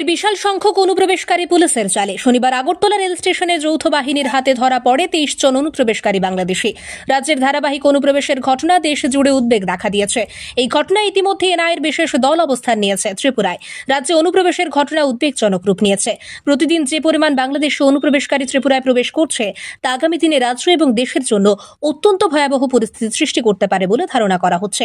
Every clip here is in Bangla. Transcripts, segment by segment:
ফের বিশাল সংখ্যক অনুপ্রবেশকারী পুলিশের জালে। শনিবার আগরতলা রেল স্টেশনে যৌথ বাহিনীর হাতে ধরা পড়ে 23 জন অনুপ্রবেশকারী বাংলাদেশী। রাজ্যের ধারাবাহিক অনুপ্রবেশের ঘটনা দেশ জুড়ে উদ্বেগ দেখা দিয়েছে। এই ঘটনায় ইতিমধ্যে এনআইএর বিশেষ দল অবস্থান নিয়েছে ত্রিপুরায়। রাজ্যে অনুপ্রবেশের ঘটনা উদ্বেগজনক রূপ নিয়েছে। প্রতিদিন যে পরিমাণ বাংলাদেশি অনুপ্রবেশকারী ত্রিপুরায় প্রবেশ করছে তা আগামী দিনে রাজ্য এবং দেশের জন্য অত্যন্ত ভয়াবহ পরিস্থিতি সৃষ্টি করতে পারে বলে ধারণা করা হচ্ছে।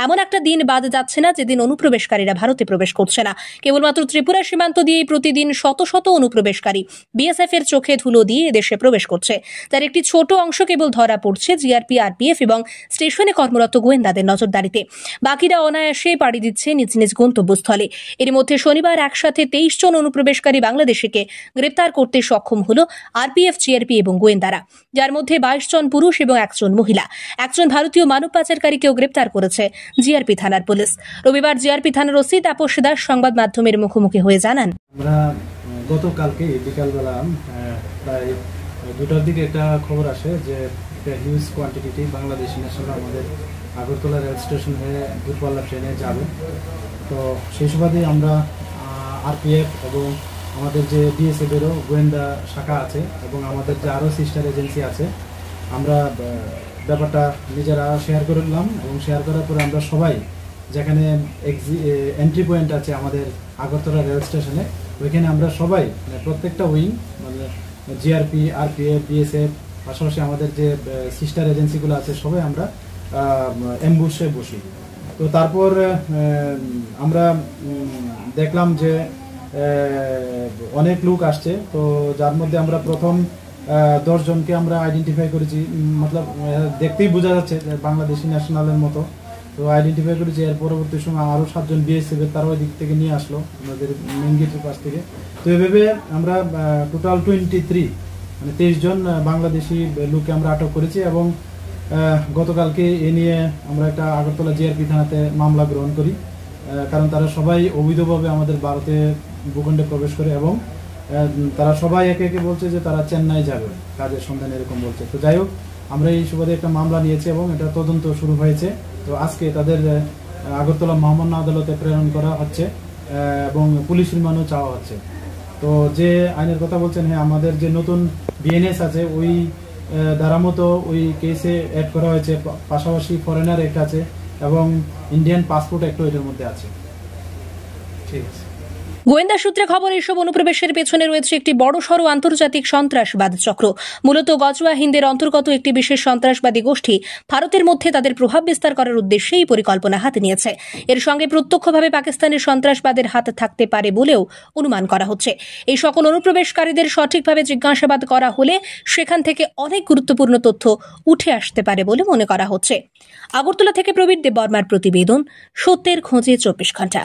এমন একটা দিন বাদ যাচ্ছে না যেদিন অনুপ্রবেশকারীরা ভারতে প্রবেশ করছে না। কেবলমাত্র ত্রিপুরা সীমান্ত দিয়ে প্রতিদিন শত শত অনুপ্রবেশকারী বিএসএফ এর চোখে ধুলো দিয়ে দেশে প্রবেশ করছে। তার একটি ছোট অংশ কেবল ধরা পড়ছে জিআরপি, আরপিএফ এবং স্টেশনে কর্মরত গোয়েন্দাদের নজরদারিতে। বাকিরা অনায়াসে পাড়ি দিচ্ছে নিজ নিজ গন্তব্যস্থলে। এর মধ্যে শনিবার একসাথে 23 জন অনুপ্রবেশকারী বাংলাদেশিকে গ্রেপ্তার করতে সক্ষম হল আরপিএফ, জিআরপি এবং গোয়েন্দারা, যার মধ্যে 22 জন পুরুষ এবং 1 জন মহিলা। একজন ভারতীয় মানব পাচারকারীকেও গ্রেপ্তার করেছে জিআরপি থানার পুলিশ। রবিবার জিআরপি থানার ওসি তাপস দাস সংবাদ মাধ্যমের মুখোমুখি হয়ে জানান, আমরা গতকালকে বিকালবেলা প্রায় 2টার দিকে একটা খবর আসে যে একটা হিউজ কোয়ান্টিটি বাংলাদেশি ন্যাশনাল আমাদের আগরতলা রেল স্টেশন হয়ে দূরপাল্লা ট্রেনে যাবে। তো সেই সুবাদে আমরা আরপিএফ এবং আমাদের যে বিএসএফেরও গোয়েন্দা শাখা আছে এবং আমাদের যে আরও সিস্টার এজেন্সি আছে, আমরা ব্যাপারটা নিজেরা শেয়ার করলাম এবং শেয়ার করার পরে আমরা সবাই যেখানে এন্ট্রি পয়েন্ট আছে আমাদের আগরতলা রেল স্টেশনে, ওইখানে আমরা সবাই প্রত্যেকটা উইং মানে জিআরপি, আরপিএফ, বিএসএফ, পাশাপাশি আমাদের যে সিস্টার এজেন্সিগুলো আছে সবাই আমরা অ্যাম্বুশে বসি। তো তারপর আমরা দেখলাম যে অনেক লোক আসছে। তো যার মধ্যে আমরা প্রথম 10 জনকে আমরা আইডেন্টিফাই করেছি, মতলব দেখতেই বোঝা যাচ্ছে বাংলাদেশি ন্যাশনালের মতো। তো আইডেন্টিফাই করেছি। এর পরবর্তী সময় আরও 7 জন বিএসএফ তারা ওই দিক থেকে নিয়ে আসলো আমাদের মেন গেটের পাশ থেকে। তো এভাবে আমরা টোটাল 23 জন বাংলাদেশি লোককে আমরা আটক করেছি এবং গতকালকে এ নিয়ে আমরা একটা আগরতলা জিআরপি থানাতে মামলা গ্রহণ করি, কারণ তারা সবাই অবৈধভাবে আমাদের ভারতে ভূখণ্ডে প্রবেশ করে এবং তারা সবাই একে একে বলছে যে তারা চেন্নাই যাবে কাজের সন্ধানে, এরকম বলছে। তো যাই হোক, আমরা এই সুবাদে একটা মামলা নিয়েছি এবং এটা তদন্ত শুরু হয়েছে। তো আজকে তাদের আগরতলা মহামান্য আদালতে প্রেরণ করা হচ্ছে এবং পুলিশ রিমান্ডও চাওয়া হচ্ছে। তো যে আইনের কথা বলছেন, হ্যাঁ, আমাদের যে নতুন বিএনএস আছে ওই দ্বারা মতো ওই কেসে অ্যাড করা হয়েছে, পাশাপাশি ফরেনার অ্যাক্ট আছে এবং ইন্ডিয়ান পাসপোর্ট অ্যাক্টও এটার মধ্যে আছে। ঠিক আছে। গোয়েন্দা সূত্রে খবর, এসব অনুপ্রবেশের পেছনে রয়েছে একটি বড়সড় আন্তর্জাতিক সন্ত্রাসবাদ চক্র। মূলত গজওয়া হিন্দের অন্তর্গত একটি বিশেষ সন্ত্রাসবাদী গোষ্ঠী ভারতের মধ্যে তাদের প্রভাব বিস্তার করার উদ্দেশ্যে এই পরিকল্পনা হাতে নিয়েছে। এর সঙ্গে প্রত্যক্ষভাবে পাকিস্তানের সন্ত্রাসবাদের হাত থাকতে পারে বলেও অনুমান করা হচ্ছে। এই সকল অনুপ্রবেশকারীদের সঠিকভাবে জিজ্ঞাসাবাদ করা হলে সেখান থেকে অনেক গুরুত্বপূর্ণ তথ্য উঠে আসতে পারে বলে মনে করা হচ্ছে। আগরতলা থেকে প্রবীর দেববর্মার প্রতিবেদন, সত্যের খোঁজে 24 ঘন্টা।